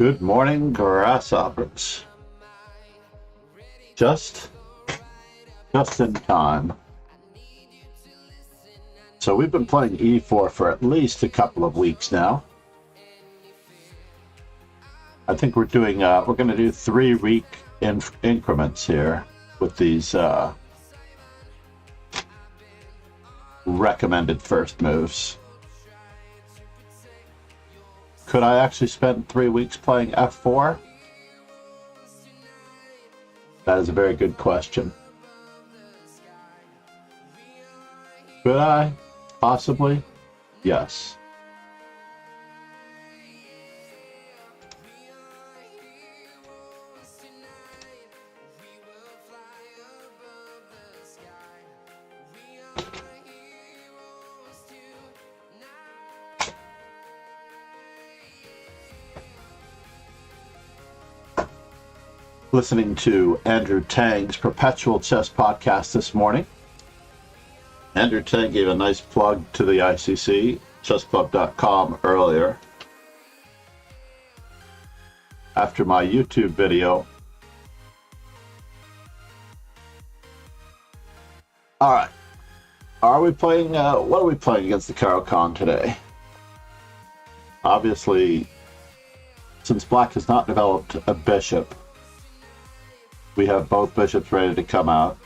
Good morning, grasshoppers. Just in time. So we've been playing e4 for at least a couple of weeks now. I think we're doing, we're going to do 3-week increments here with these recommended first moves. Could I actually spend 3 weeks playing f4? That is a very good question. Could I? Possibly? Yes. Listening to Andrew Tang's Perpetual Chess podcast this morning. Andrew Tang gave a nice plug to the ICC, chessclub.com, earlier. After my YouTube video. Alright. Are we playing, what are we playing against the Caro-Kann today? Obviously, since Black has not developed a bishop, we have both bishops ready to come out.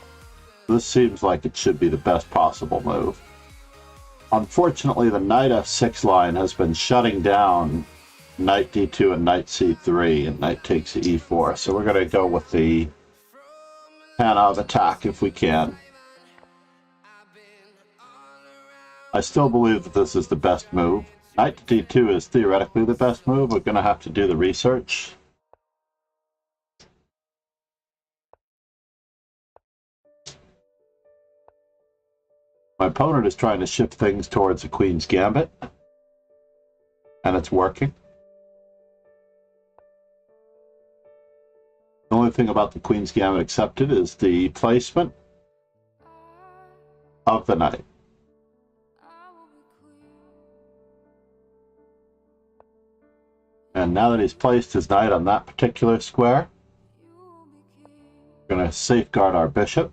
This seems like it should be the best possible move. Unfortunately, the knight f6 line has been shutting down knight d2 and knight c3, and knight takes e4. So we're going to go with the pan of attack if we can. I still believe that this is the best move. Knight to d2 is theoretically the best move. We're going to have to do the research. My opponent is trying to shift things towards the Queen's Gambit, and it's working. The only thing about the Queen's Gambit accepted is the placement of the knight. And now that he's placed his knight on that particular square, we're going to safeguard our bishop.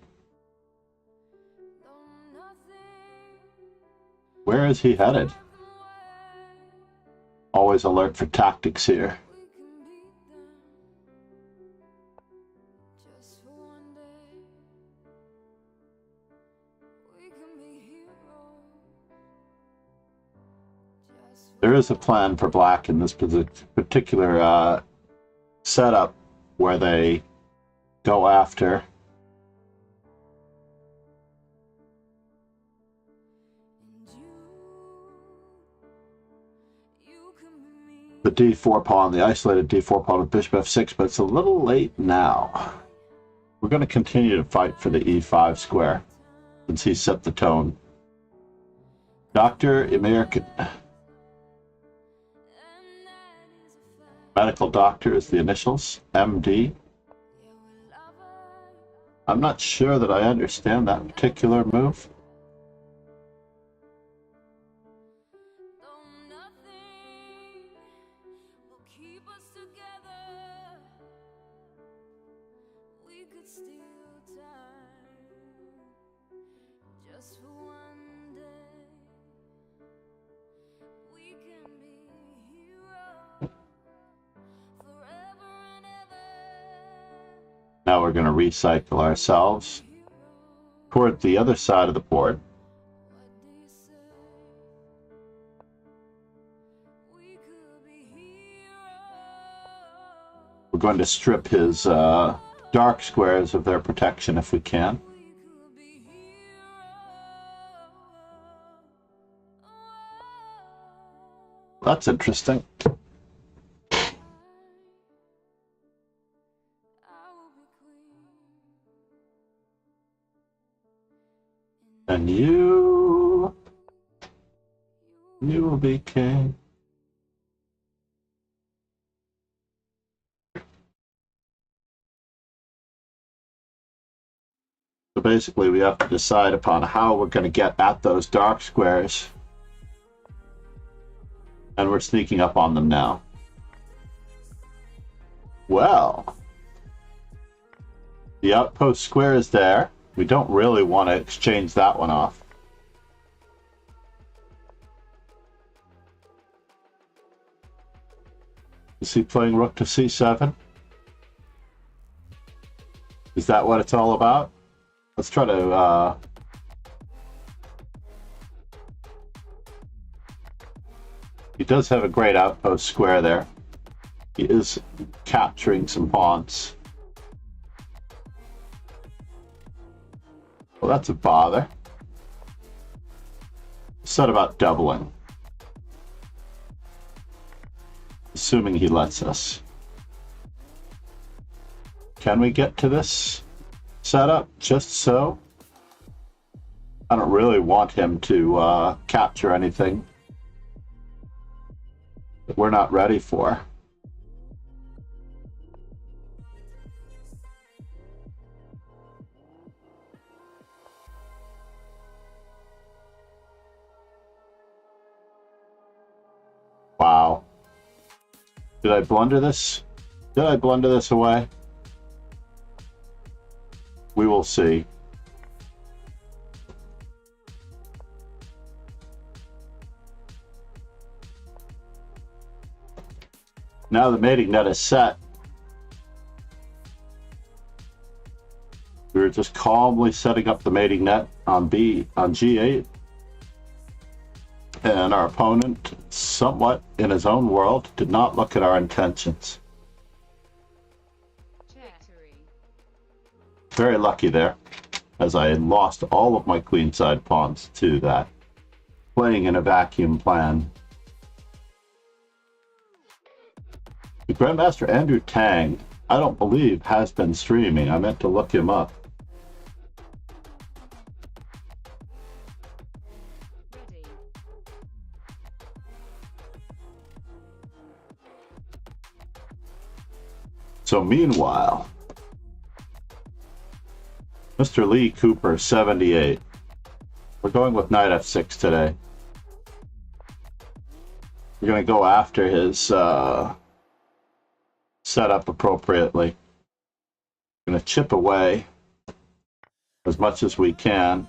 Where is he headed? Always alert for tactics here. There is a plan for Black in this particular setup where they go after the d4 pawn, the isolated d4 pawn with bishop f6, but it's a little late now. We're going to continue to fight for the e5 square since he set the tone. Dr. American. Medical doctor is the initials, MD. I'm not sure that I understand that particular move. Now we're going to recycle ourselves toward the other side of the board. We're going to strip his dark squares of their protection if we can. That's interesting. And you will be king. So basically we have to decide upon how we're going to get at those dark squares. And we're sneaking up on them now. Well, the outpost square is there. We don't really want to exchange that one off. Is he playing rook to c7? Is that what it's all about? Let's try to... He does have a great outpost square there. He is capturing some pawns. Well, that's a bother. Said about doubling. Assuming he lets us. Can we get to this setup just so? I don't really want him to capture anything that we're not ready for. Wow. Did I blunder this? Did I blunder this away? We will see. Now the mating net is set. We were just calmly setting up the mating net on G8. And our opponent, somewhat in his own world, did not look at our intentions. Very lucky there, as I had lost all of my queenside pawns to that. Playing in a vacuum plan. The Grandmaster Andrew Tang, I don't believe, has been streaming. I meant to look him up. So meanwhile, Mr. Lee Cooper, 78. We're going with knight f6 today. We're going to go after his setup appropriately. We're going to chip away as much as we can.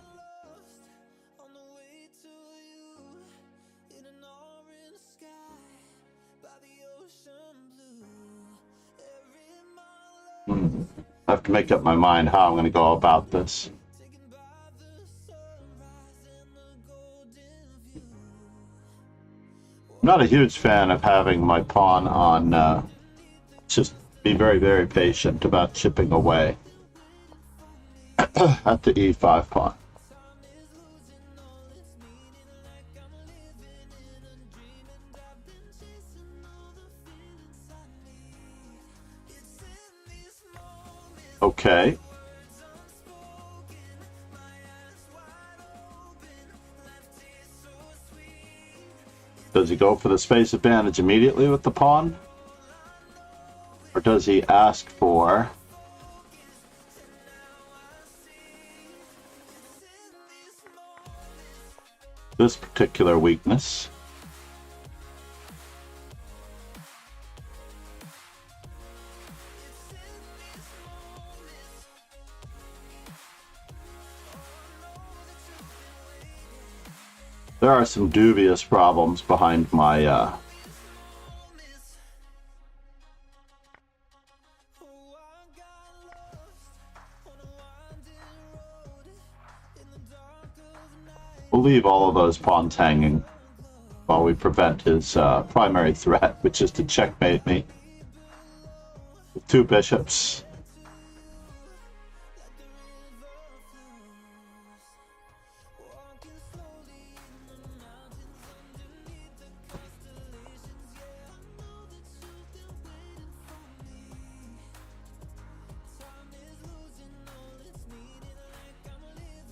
I have to make up my mind how I'm going to go about this. I'm not a huge fan of having my pawn on, just be very, very patient about chipping away at the e5 pawn. Okay. Does he go for the space advantage immediately with the pawn? Or does he ask for this particular weakness? There are some dubious problems behind my we'll leave all of those pawns hanging while we prevent his primary threat, which is to checkmate me with two bishops.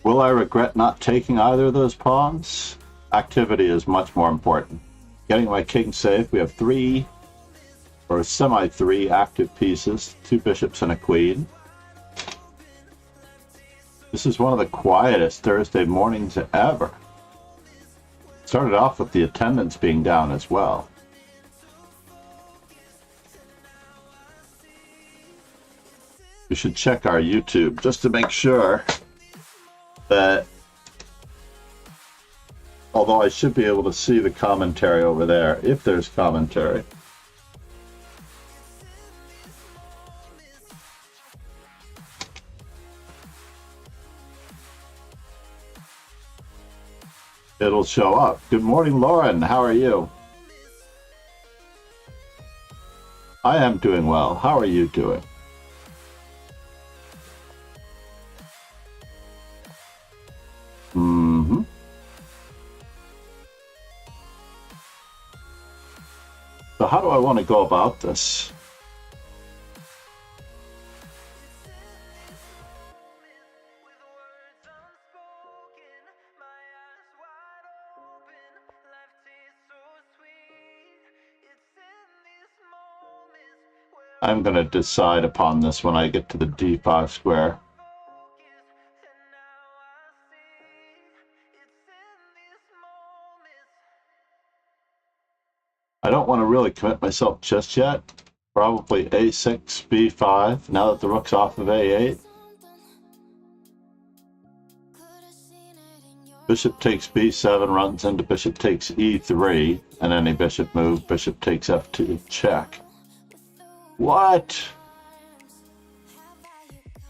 Will I regret not taking either of those pawns? Activity is much more important. Getting my king safe, we have three, or semi-3 active pieces, two bishops and a queen. This is one of the quietest Thursday mornings ever. Started off with the attendance being down as well. We should check our YouTube just to make sure that, although I should be able to see the commentary over there, if there's commentary. It'll show up. Good morning, Lauren. How are you? I am doing well. How are you doing? So how do I want to go about this? I'm going to decide upon this when I get to the d5 square. I don't want to really commit myself just yet. Probably a6, b5, now that the rook's off of a8. Bishop takes b7, runs into bishop takes e3, and any bishop move, bishop takes f2, check. What?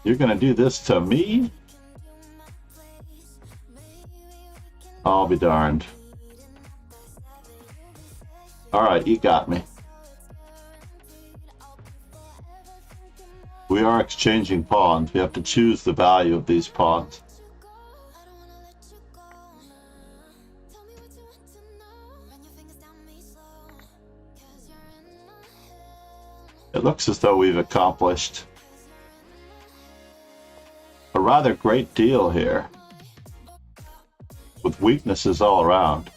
You're gonna do this to me? I'll be darned. Alright, you got me. We are exchanging pawns. We have to choose the value of these pawns. It looks as though we've accomplished a rather great deal here, with weaknesses all around.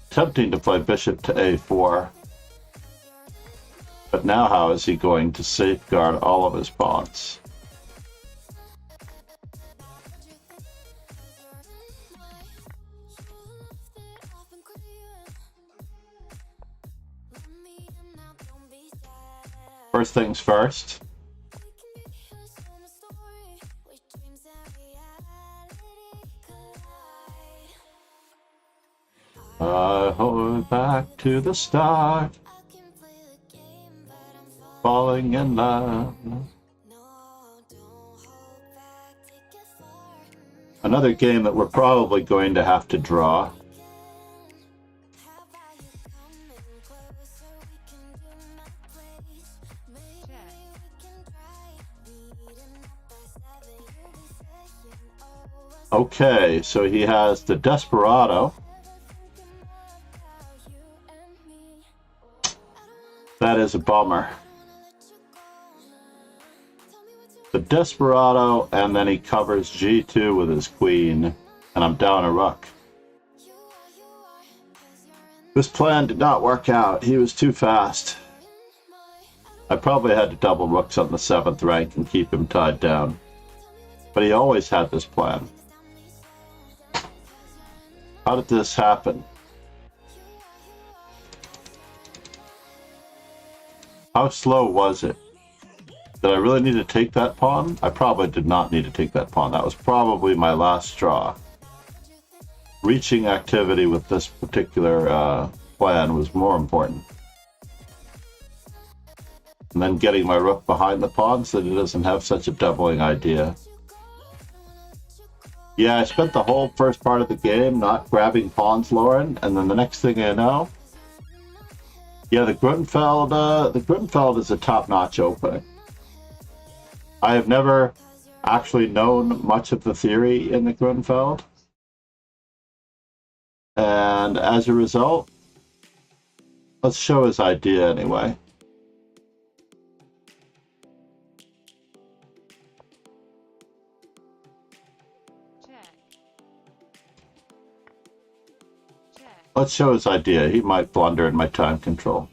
Tempting to play bishop to a4, but now how is he going to safeguard all of his pawns? First things first. I hold back to the start, falling in love. Another game that we're probably going to have to draw. Okay, so he has the Desperado. That is a bummer. The Desperado, and then he covers g2 with his queen, and I'm down a rook. This plan did not work out. He was too fast. I probably had to double rooks on the 7th rank and keep him tied down. But he always had this plan. How did this happen? How slow was it? Did I really need to take that pawn? I probably did not need to take that pawn. That was probably my last straw. Reaching activity with this particular plan was more important. And then getting my rook behind the pawn so that it doesn't have such a doubling idea. Yeah, I spent the whole first part of the game not grabbing pawns, Lauren, and then the next thing I know, yeah, the Grunfeld is a top-notch opening. I have never actually known much of the theory in the Grunfeld, and as a result, let's show his idea anyway. Let's show his idea. He might blunder in my time control.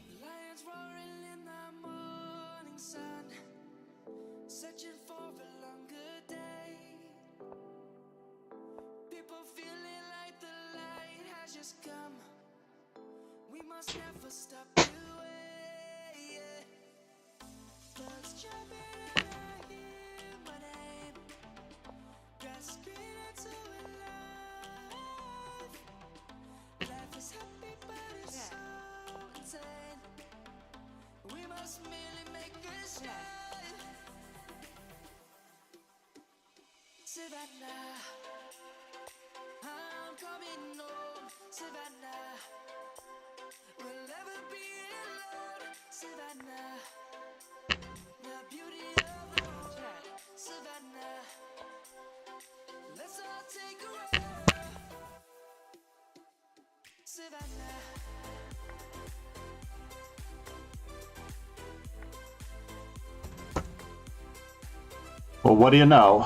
Well, what do you know?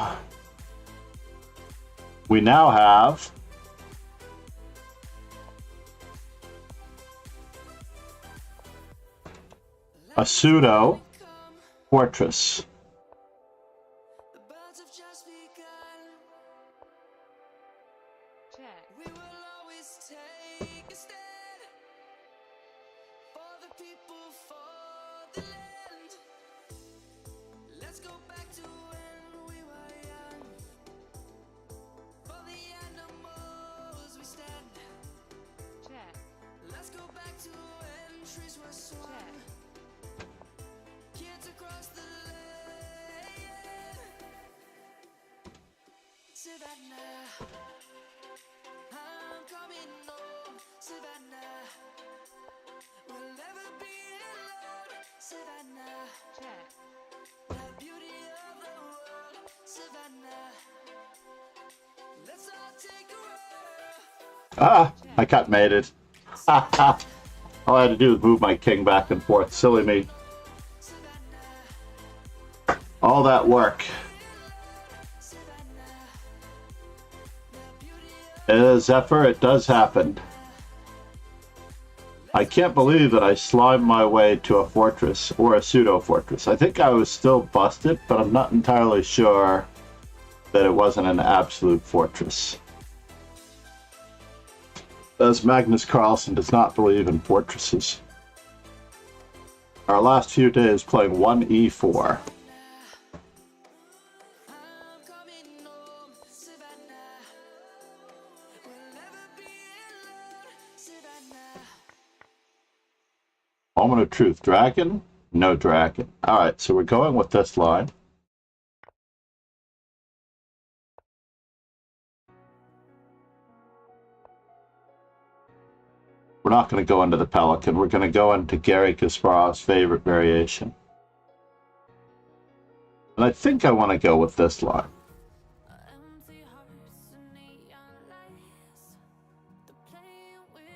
We now have a pseudo fortress. Ah, I got mated. All I had to do was move my king back and forth. Silly me. All that work. Zephyr, it does happen. I can't believe that I slimed my way to a fortress, or a pseudo-fortress. I think I was still busted, but I'm not entirely sure that it wasn't an absolute fortress. As Magnus Carlsen does not believe in fortresses. Our last few days playing 1e4. Moment of truth. Dragon? No dragon. Alright, so we're going with this line. We're not going to go into the Pelican. We're going to go into Garry Kasparov's favorite variation. And I think I want to go with this line.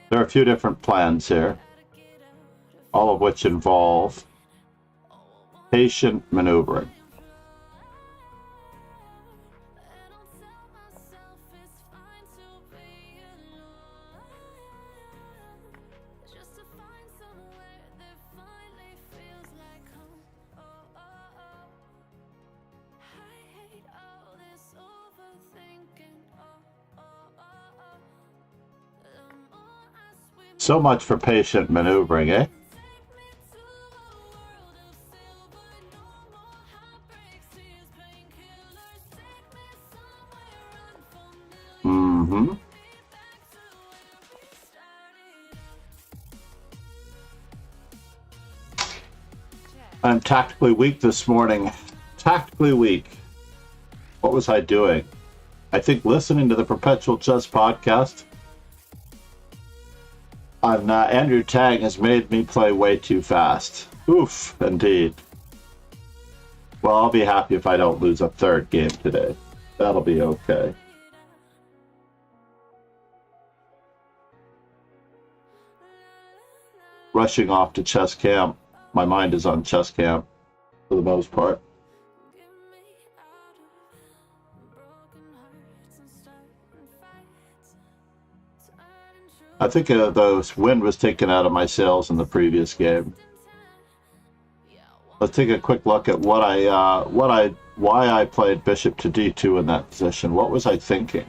There are a few different plans here, all of which involve patient maneuvering. So much for patient maneuvering, eh? Mm-hmm. I'm tactically weak this morning. Tactically weak. What was I doing? I think listening to the Perpetual Chess podcast on Andrew Tang has made me play way too fast. Oof, indeed. Well, I'll be happy if I don't lose a third game today. That'll be okay. Rushing off to chess camp. My mind is on chess camp for the most part. I think the wind was taken out of my sails in the previous game. Let's take a quick look at why I played bishop to d2 in that position. What was I thinking?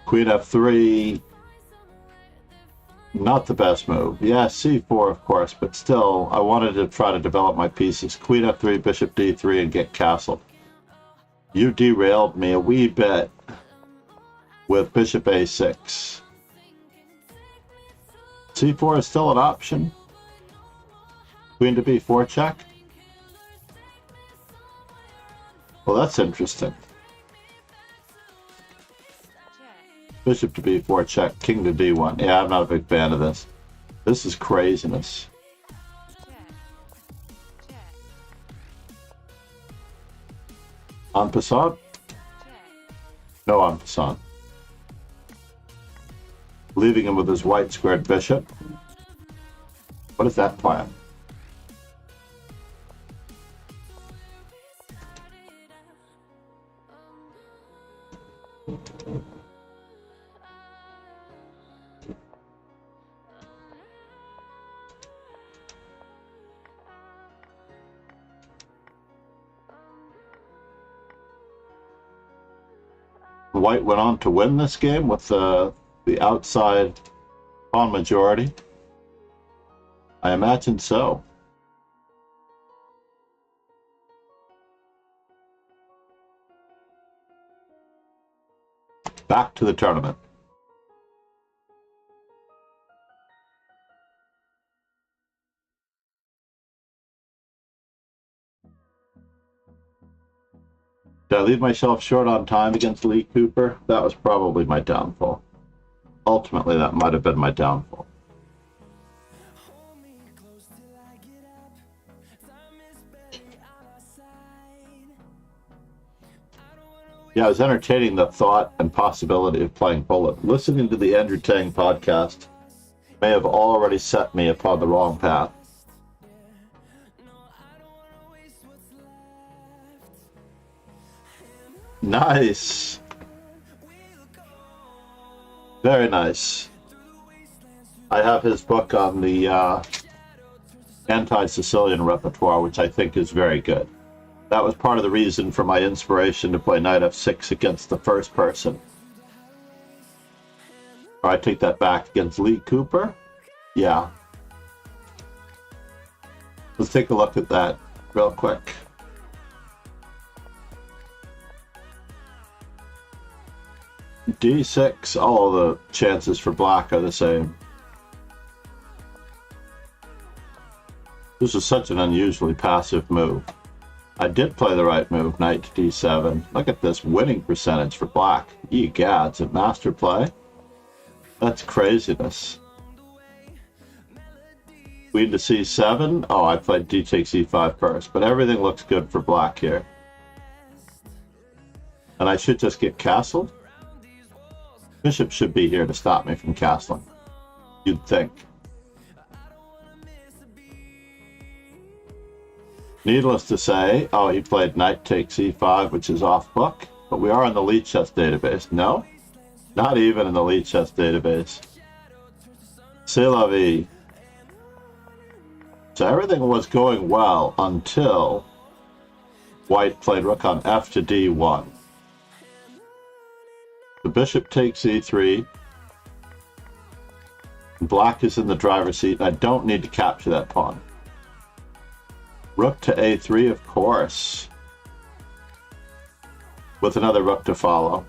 Queen f3, not the best move. Yeah, c4 of course, but still, I wanted to try to develop my pieces. Queen f3, bishop d3, and get castled. You derailed me a wee bit with bishop a6. c4 is still an option. Queen to b4 check. Well, that's interesting. Bishop to b4 check, king to d1. Yeah, I'm not a big fan of this. This is craziness. En passant? No en passant. Leaving him with his white squared bishop. What is that plan? White went on to win this game with the outside pawn majority? I imagine so. Back to the tournament. Did I leave myself short on time against Lee Cooper? That was probably my downfall. Ultimately, that might have been my downfall. Yeah, I was entertaining the thought and possibility of playing Bullet. Listening to the Andrew Tang podcast may have already set me upon the wrong path. Nice. Very nice. I have his book on the anti-Sicilian repertoire, which I think is very good. That was part of the reason for my inspiration to play knight f6 against the first person. Or I take that back, against Lee Cooper? Yeah. Let's take a look at that real quick. D6, all the chances for black are the same. This is such an unusually passive move. I did play the right move, knight to d7. Look at this winning percentage for black. Ye gads, a master play? That's craziness. Queen to c7. Oh, I played d takes e5 first, but everything looks good for black here. And I should just get castled? Bishop should be here to stop me from castling. You'd think. Needless to say, oh, he played knight takes e5, which is off book, but we are in the Lead Chess database. No, not even in the Lead Chess database. C'est la vie. So everything was going well until White played rook on f to d1. The bishop takes e3. Black is in the driver's seat, and I don't need to capture that pawn. Rook to a3, of course, with another rook to follow.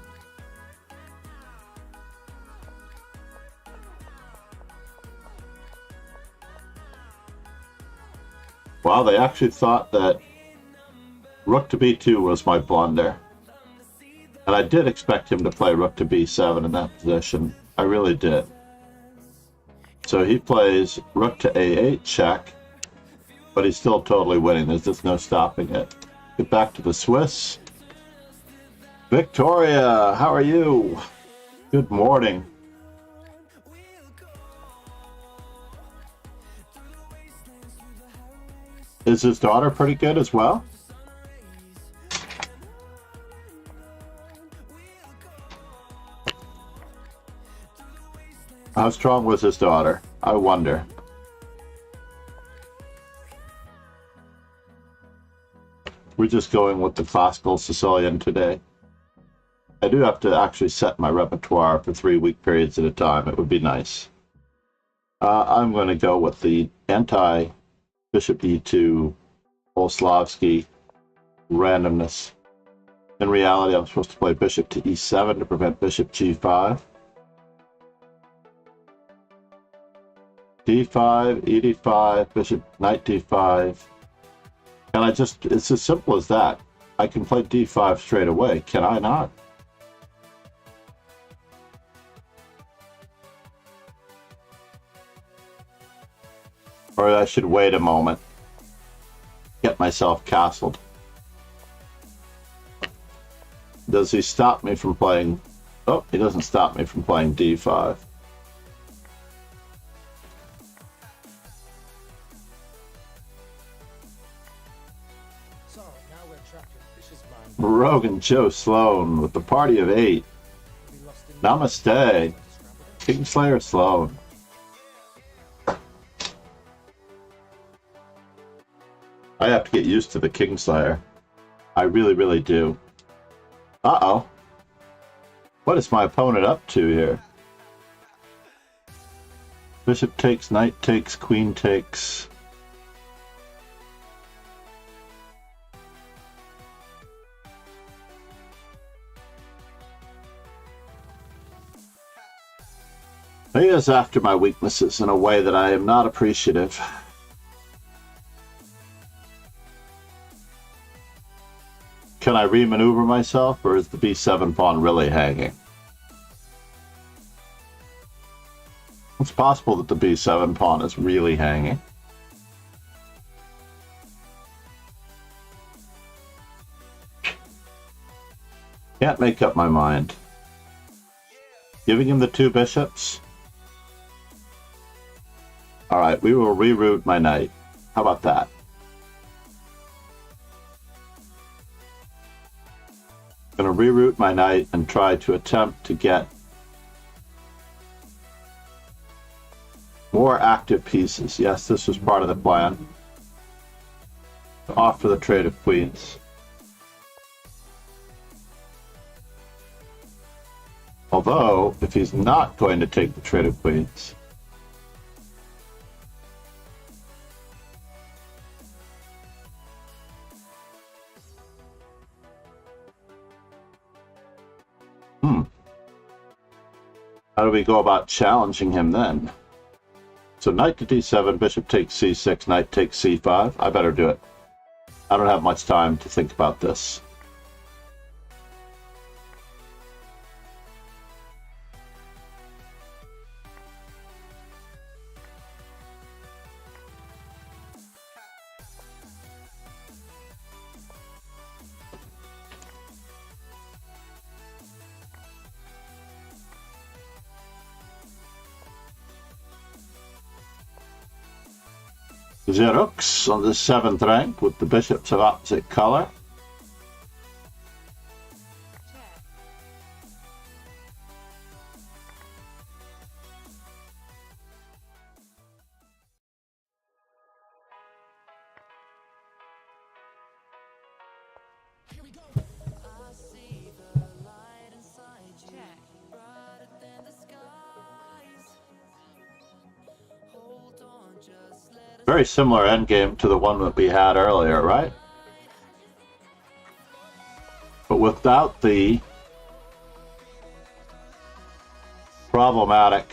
Wow, they actually thought that rook to b2 was my blunder. And I did expect him to play rook to b7 in that position. I really did. So he plays rook to a8 check. But he's still totally winning. There's just no stopping it. Get back to the Swiss. Victoria, how are you? Good morning. Is his daughter pretty good as well? How strong was his daughter? I wonder. We're just going with the classical Sicilian today. I do have to actually set my repertoire for 3-week periods at a time. It would be nice. I'm going to go with the anti-bishop e2 Boleslavsky randomness. In reality, I'm supposed to play bishop to e7 to prevent bishop g5. d5, e5, bishop, knight d5. And it's as simple as that. I can play d5 straight away, can I not? Or I should wait a moment. Get myself castled. Does he stop me from playing? Oh, he doesn't stop me from playing d5. Rogan Joe Sloan with the party of 8. Namaste. Kingslayer Sloan. I have to get used to the Kingslayer. I really, really do. Uh-oh. What is my opponent up to here? Bishop takes, knight takes, queen takes. He is after my weaknesses in a way that I am not appreciative. Can I remaneuver myself, or is the b7 pawn really hanging? It's possible that the b7 pawn is really hanging. Can't make up my mind. Giving him the 2 bishops? Alright, we will reroute my knight. How about that? I'm going to reroute my knight and try to attempt to get more active pieces. Yes, this was part of the plan. Off for the trade of queens. Although, if he's not going to take the trade of queens, how do we go about challenging him then? So knight to d7, bishop takes c6, knight takes c5. I better do it. I don't have much time to think about this. The rooks on the 7th rank with the bishops of opposite color. Very similar endgame to the one that we had earlier, right? But without the problematic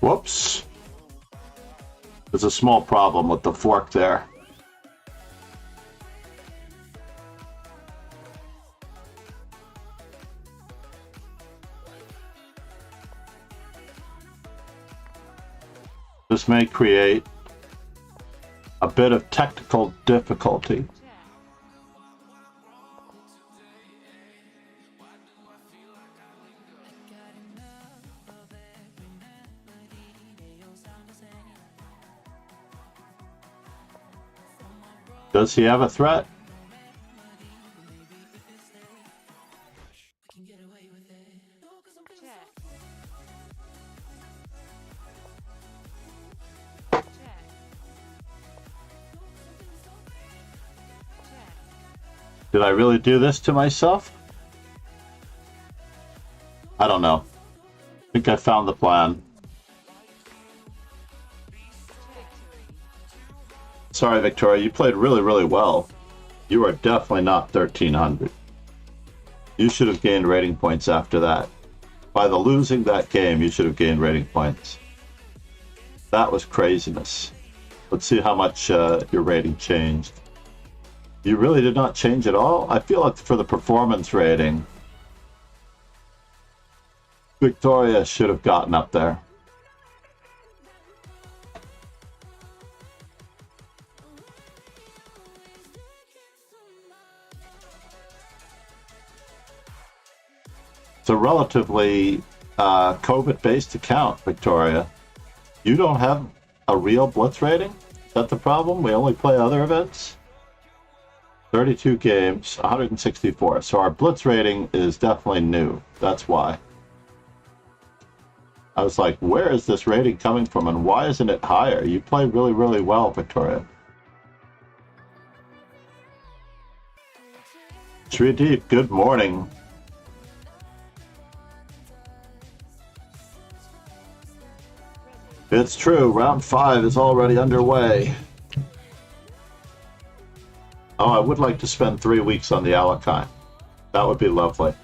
whoops. There's a small problem with the fork there. This may create a bit of technical difficulty. Does he have a threat? Did I really do this to myself? I don't know. I think I found the plan. Sorry, Victoria, you played really, really well. You are definitely not 1300. You should have gained rating points after that. By the losing that game, you should have gained rating points. That was craziness. Let's see how much your rating changed. You really did not change at all? I feel like for the performance rating, Victoria should have gotten up there. It's a relatively COVID-based account, Victoria. You don't have a real Blitz rating? Is that the problem? We only play other events? 32 games, 164. So our Blitz rating is definitely new. That's why. I was like, where is this rating coming from and why isn't it higher? You play really, really well, Victoria. Shrideep, good morning. It's true, round 5 is already underway. Oh, I would like to spend 3 weeks on the Alekhine. That would be lovely.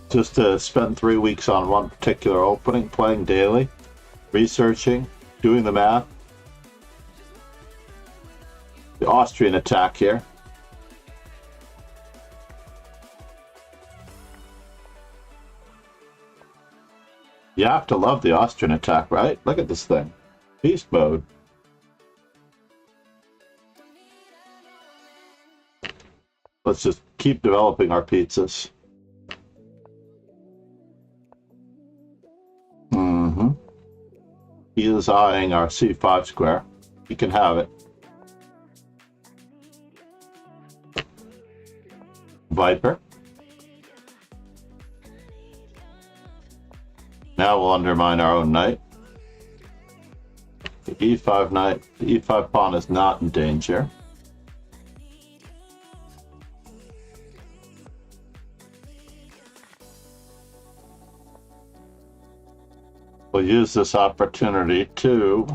Just to spend 3 weeks on one particular opening, playing daily, researching, doing the math. The Austrian attack here. You have to love the Austrian attack, right? Look at this thing. Beast mode. Let's just keep developing our pizzas. He is eyeing our c5 square. He can have it. Viper. Now we'll undermine our own knight. The e5 knight, the e5 pawn is not in danger. We'll use this opportunity to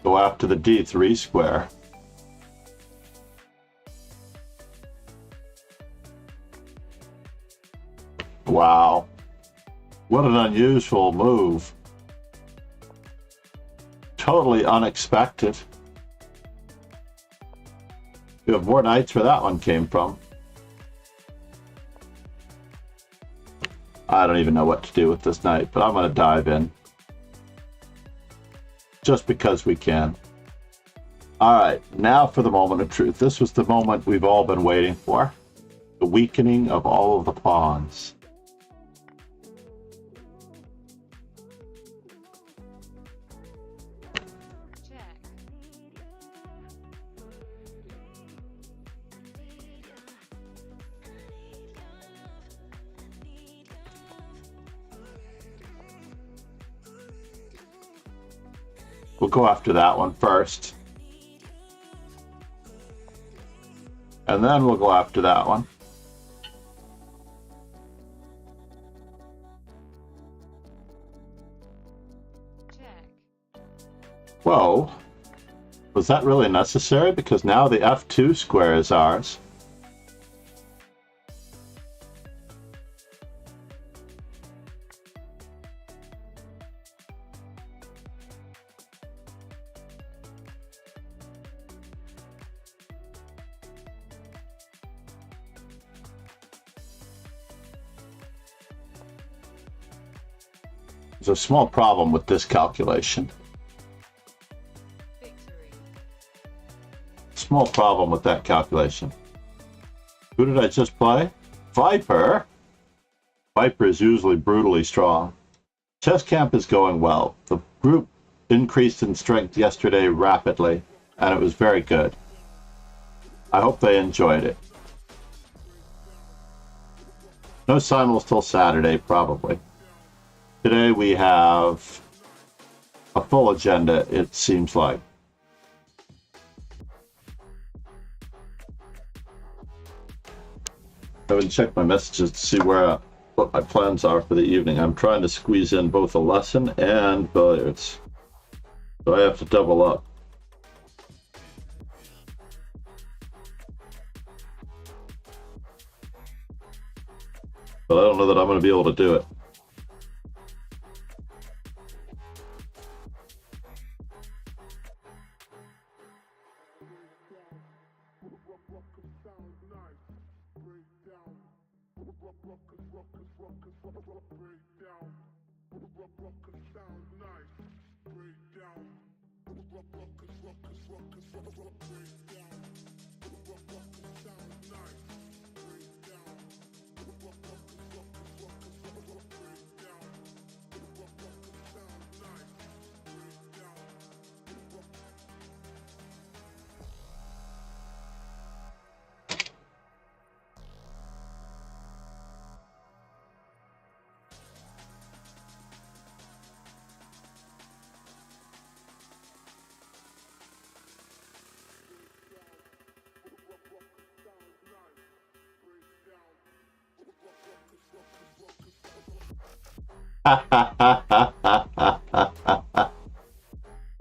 go after the d3 square. Wow. What an unusual move. Totally unexpected. You have more knights where that one came from. I don't even know what to do with this knight, but I'm going to dive in. Just because we can. Alright, now for the moment of truth. This was the moment we've all been waiting for. The weakening of all of the pawns. We'll go after that one first. And then we'll go after that one. Check. Whoa. Was that really necessary? Because now the f2 square is ours. There's a small problem with this calculation. Victory. Small problem with that calculation. Who did I just play? Viper. Viper is usually brutally strong. Chess camp is going well. The group increased in strength yesterday rapidly, and it was very good. I hope they enjoyed it. No simul's till Saturday, probably. Today we have a full agenda, it seems like. I haven't checked my messages to see what my plans are for the evening. I'm trying to squeeze in both a lesson and billiards. So I have to double up. But I don't know that I'm going to be able to do it.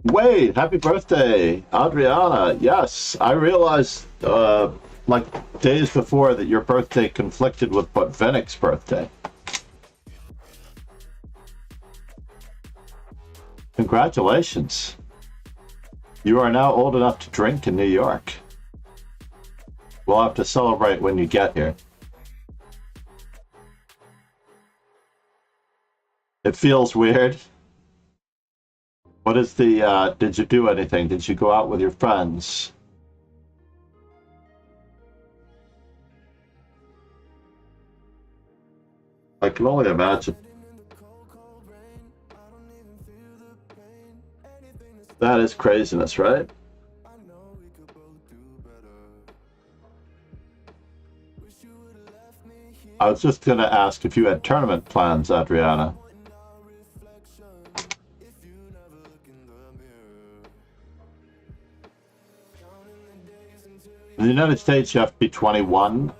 Wait, happy birthday, Adriana. Yes, I realized like days before that your birthday conflicted with Botvinnik's birthday. Congratulations. You are now old enough to drink in New York. We'll have to celebrate when you get here. It feels weird. What is the, did you do anything? Did you go out with your friends? I can only imagine. That is craziness, right? I was just going to ask if you had tournament plans, Adriana. In the United States, you have to be 21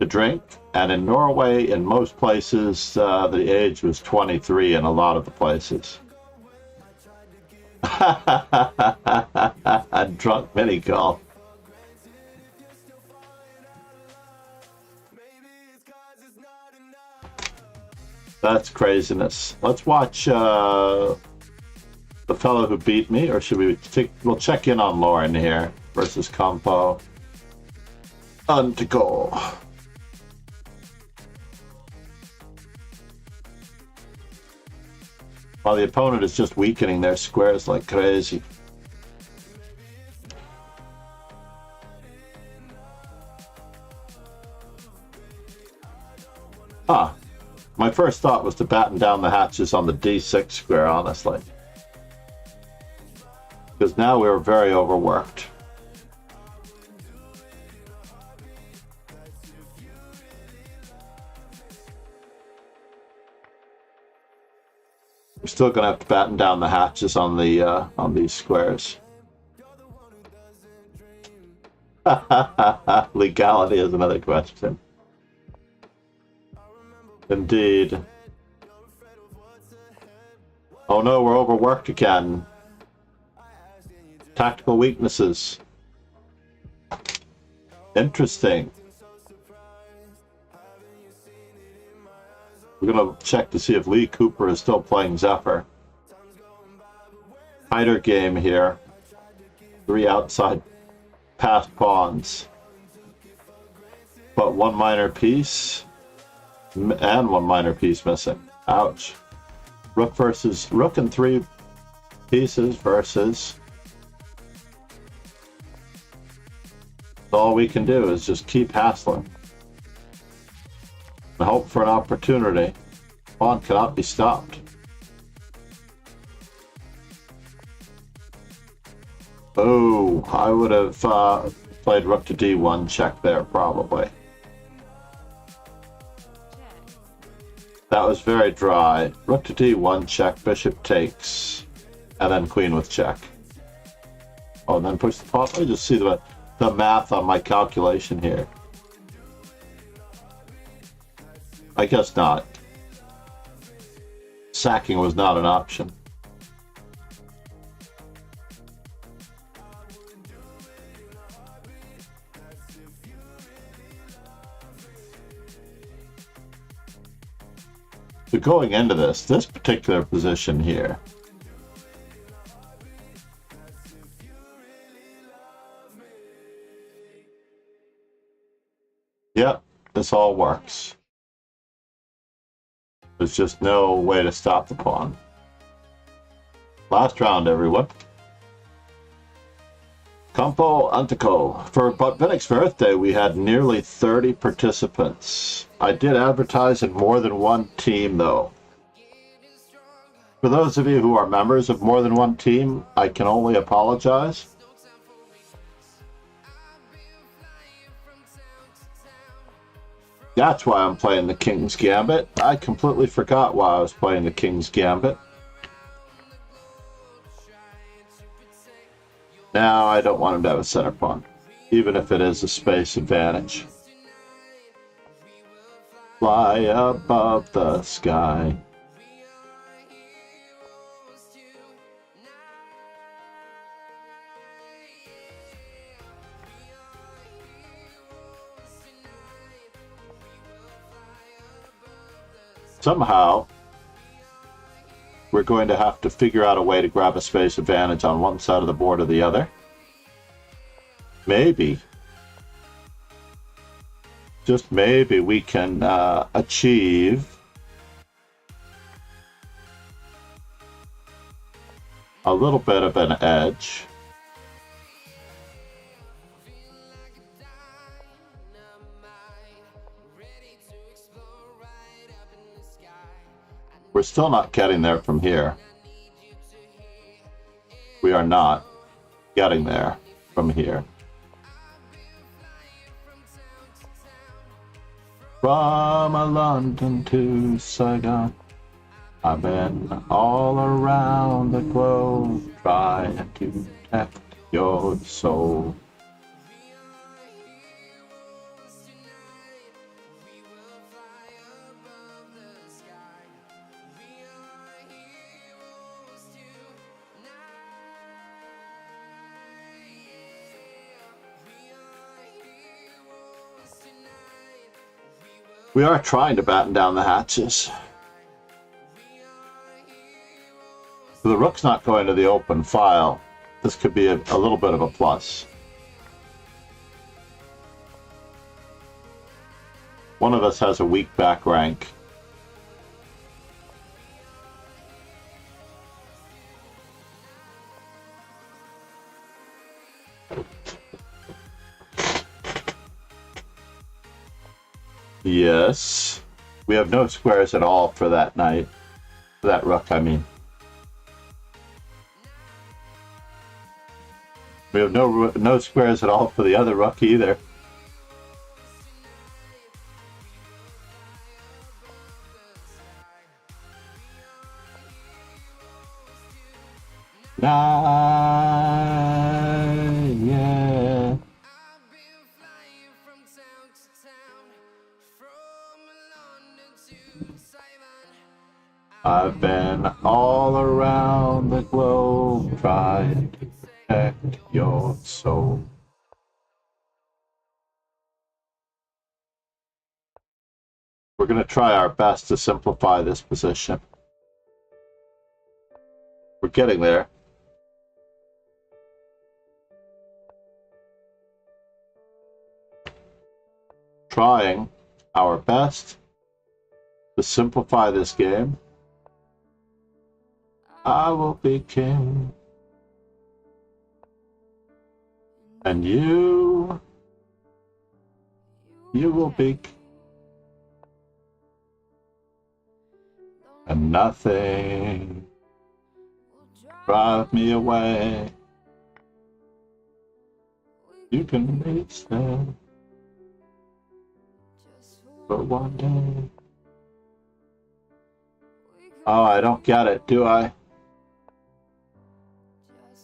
to drink, and in Norway, in most places, the age was 23 in a lot of the places. Drunk mini golf. That's craziness. Let's watch the fellow who beat me, or should we we'll check in on Lauren here versus Campo. On to go. While the opponent is just weakening their squares like crazy. Ah, my first thought was to batten down the hatches on the D6 square, honestly. Because now we were very overworked. We're still going to have to batten down the hatches on the on these squares. Legality is another question. Indeed. Oh no, we're overworked again. Tactical weaknesses. Interesting. We're going to check to see if Lee Cooper is still playing Zephyr. Tighter game here. 3 outside passed pawns. But 1 minor piece. And 1 minor piece missing. Ouch. Rook versus Rook and 3 pieces versus. All we can do is just keep hassling. And hope for an opportunity. Pawn cannot be stopped. Oh, I would have played Rook to D1 check there, probably. That was very dry. Rook to D1 check, bishop takes, and then queen with check. Oh, and then push the pawn. Let me just see the math on my calculation here. I guess not. Sacking was not an option. So going into this particular position here, yep, this all works. There's just no way to stop the pawn. Last round, everyone. Campo Antico. For Botvinnik's birthday, we had nearly 30 participants. I did advertise in more than one team, though. For those of you who are members of more than one team, I can only apologize. That's why I'm playing the King's Gambit. I completely forgot why I was playing the King's Gambit. Now I don't want him to have a center pawn, even if it is a space advantage. Fly above the sky. Somehow, we're going to have to figure out a way to grab a space advantage on one side of the board or the other. Maybe, just maybe, we can achieve a little bit of an edge. We're still not getting there from here. We are not getting there from here. From London to Saigon, I've been all around the globe trying to protect your soul. We are trying to batten down the hatches. The rook's not going to the open file. This could be a little bit of a plus. One of us has a weak back rank. Yes. We have no squares at all for that knight. For that rook, I mean. We have no squares at all for the other rook either. Yeah. I've been all around the globe trying to protect your soul. We're going to try our best to simplify this position. We're getting there. Trying our best to simplify this game. I will be king. And you will be king. And nothing drive me away. You can reach there for one day. Oh, I don't get it, do I?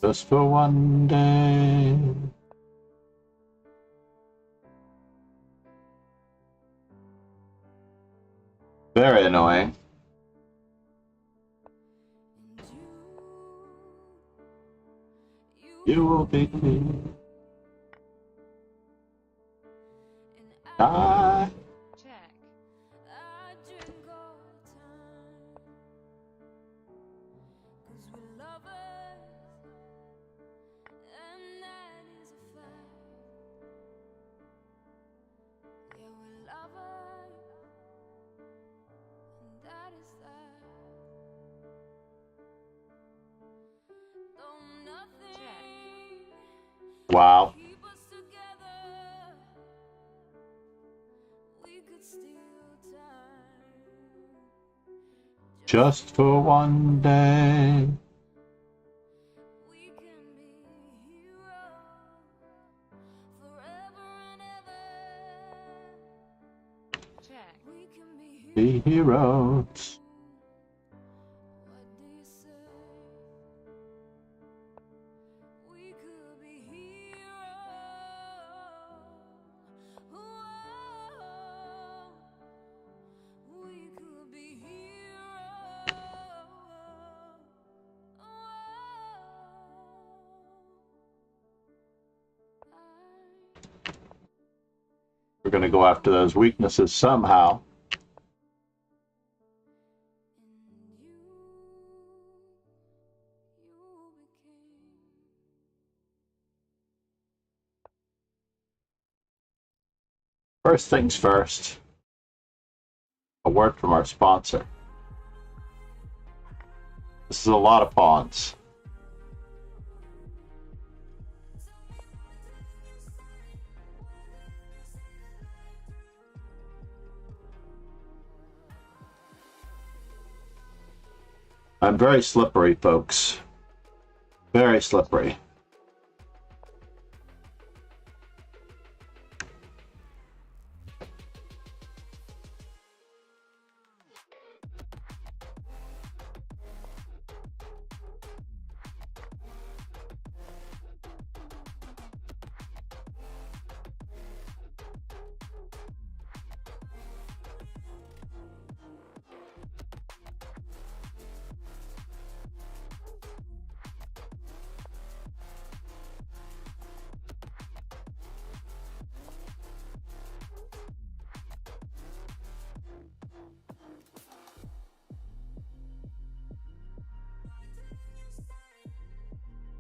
Just for one day. Very annoying. You will be king. I check. Wow. Just for one day. Be heroes. We're going to go after those weaknesses somehow. First things first, a word from our sponsor. This is a lot of pawns. I'm very slippery, folks. Very slippery.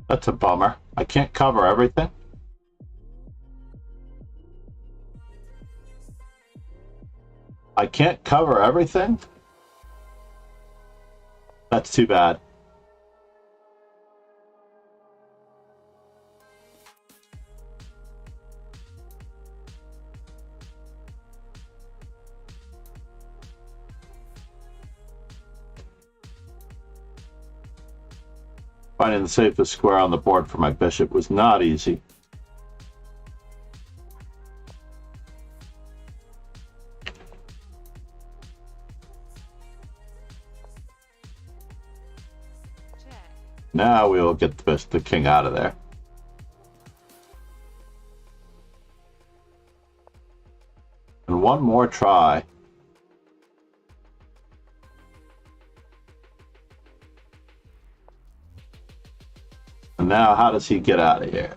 That's a bummer. I can't cover everything. I can't cover everything? That's too bad. Finding the safest square on the board for my bishop was not easy. Now we will get the king out of there. And one more try. And now how does he get out of here?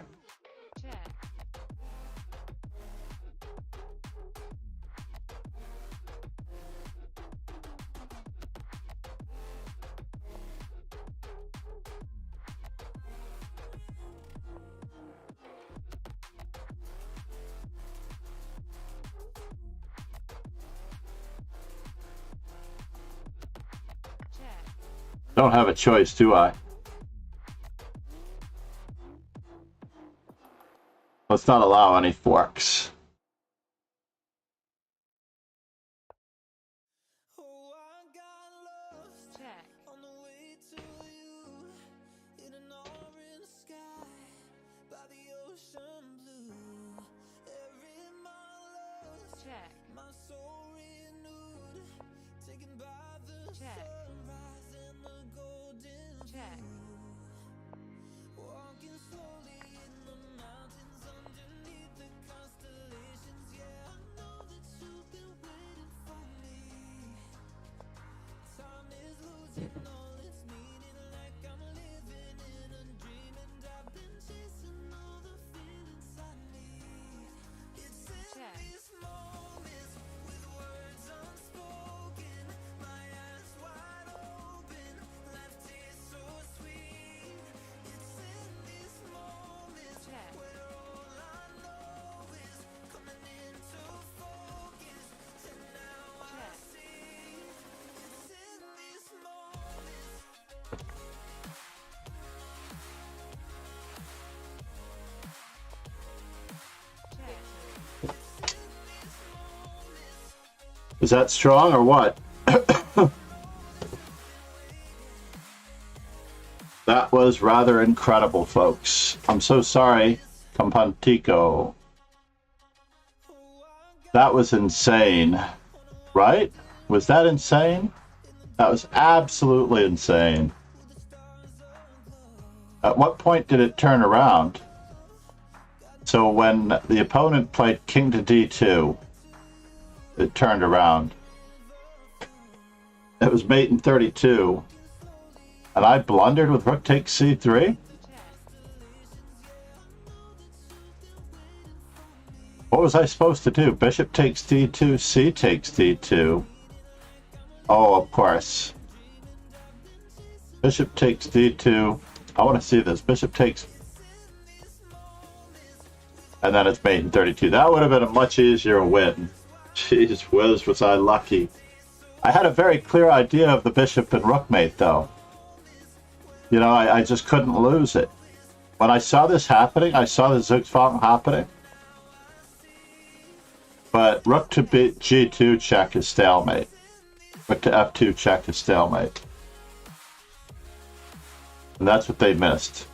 Don't have a choice, do I? Let's not allow any forks. Is that strong or what? That was rather incredible, folks. I'm so sorry, Compantico. That was insane, right? Was that insane? That was absolutely insane. At what point did it turn around? So when the opponent played king to d2, it turned around. It was mate in 32. And I blundered with rook takes c3? What was I supposed to do? Bishop takes d2, c takes d2. Oh, of course. Bishop takes d2. I want to see this. Bishop takes... And then it's mate in 32. That would have been a much easier win. Jeez whiz, was I lucky. I had a very clear idea of the bishop and rook mate, though. You know, I just couldn't lose it. When I saw this happening, I saw the Zugzwang happening. But rook to g2 check is stalemate. Rook to f2 check is stalemate. And that's what they missed.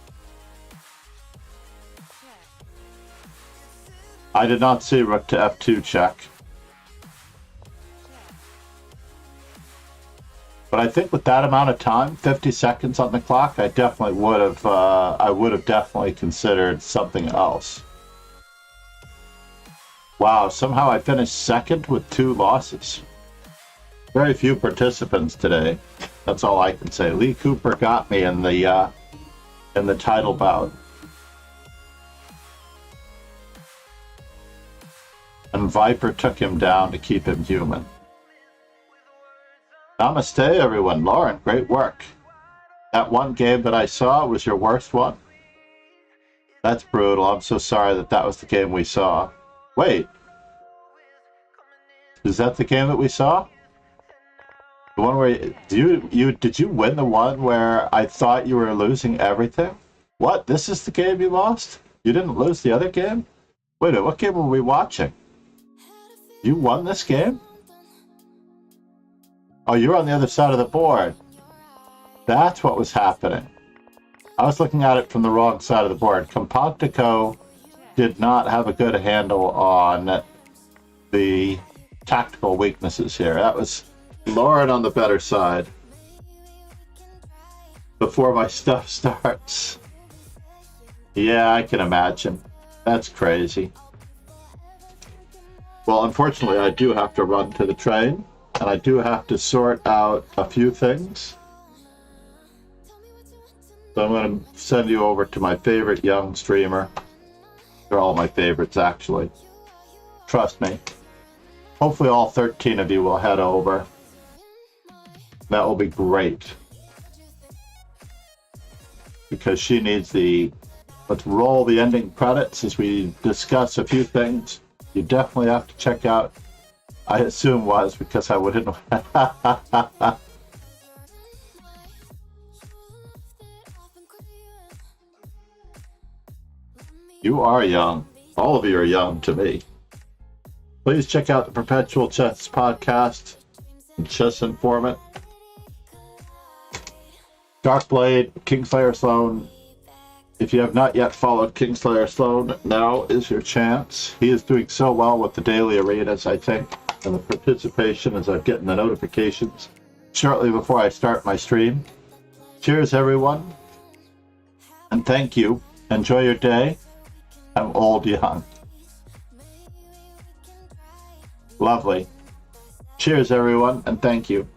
I did not see rook to f2 check. But I think with that amount of time, 50 seconds on the clock, I definitely would have. I would have definitely considered something else. Wow! Somehow I finished second with 2 losses. Very few participants today. That's all I can say. Lee Cooper got me in the title bout, and Viper took him down to keep him human. Namaste, everyone. Lauren, great work. That one game that I saw was your worst one? That's brutal. I'm so sorry that was the game we saw. Wait. Is that the game that we saw? The one where did you win the one where I thought you were losing everything? What? This is the game you lost? You didn't lose the other game? Wait a minute, what game were we watching? You won this game? Oh, you're on the other side of the board. That's what was happening. I was looking at it from the wrong side of the board. Compactico did not have a good handle on the tactical weaknesses here. That was Lauren on the better side. Before my stuff starts. Yeah, I can imagine. That's crazy. Well, unfortunately, I do have to run to the train. And I do have to sort out a few things. So I'm going to send you over to my favorite young streamer. They're all my favorites, actually. Trust me. Hopefully all 13 of you will head over. That will be great. Because she needs the... Let's roll the ending credits as we discuss a few things. You definitely have to check out... I assume was because I wouldn't. You are young. All of you are young to me. Please check out the Perpetual Chess Podcast and Chess Informant. Darkblade, Kingslayer Sloan. If you have not yet followed Kingslayer Sloan, now is your chance. He is doing so well with the daily arenas, I think. And the participation as I'm getting the notifications shortly before I start my stream. Cheers, everyone. And thank you. Enjoy your day. I'm old young. Lovely. Cheers, everyone, and thank you.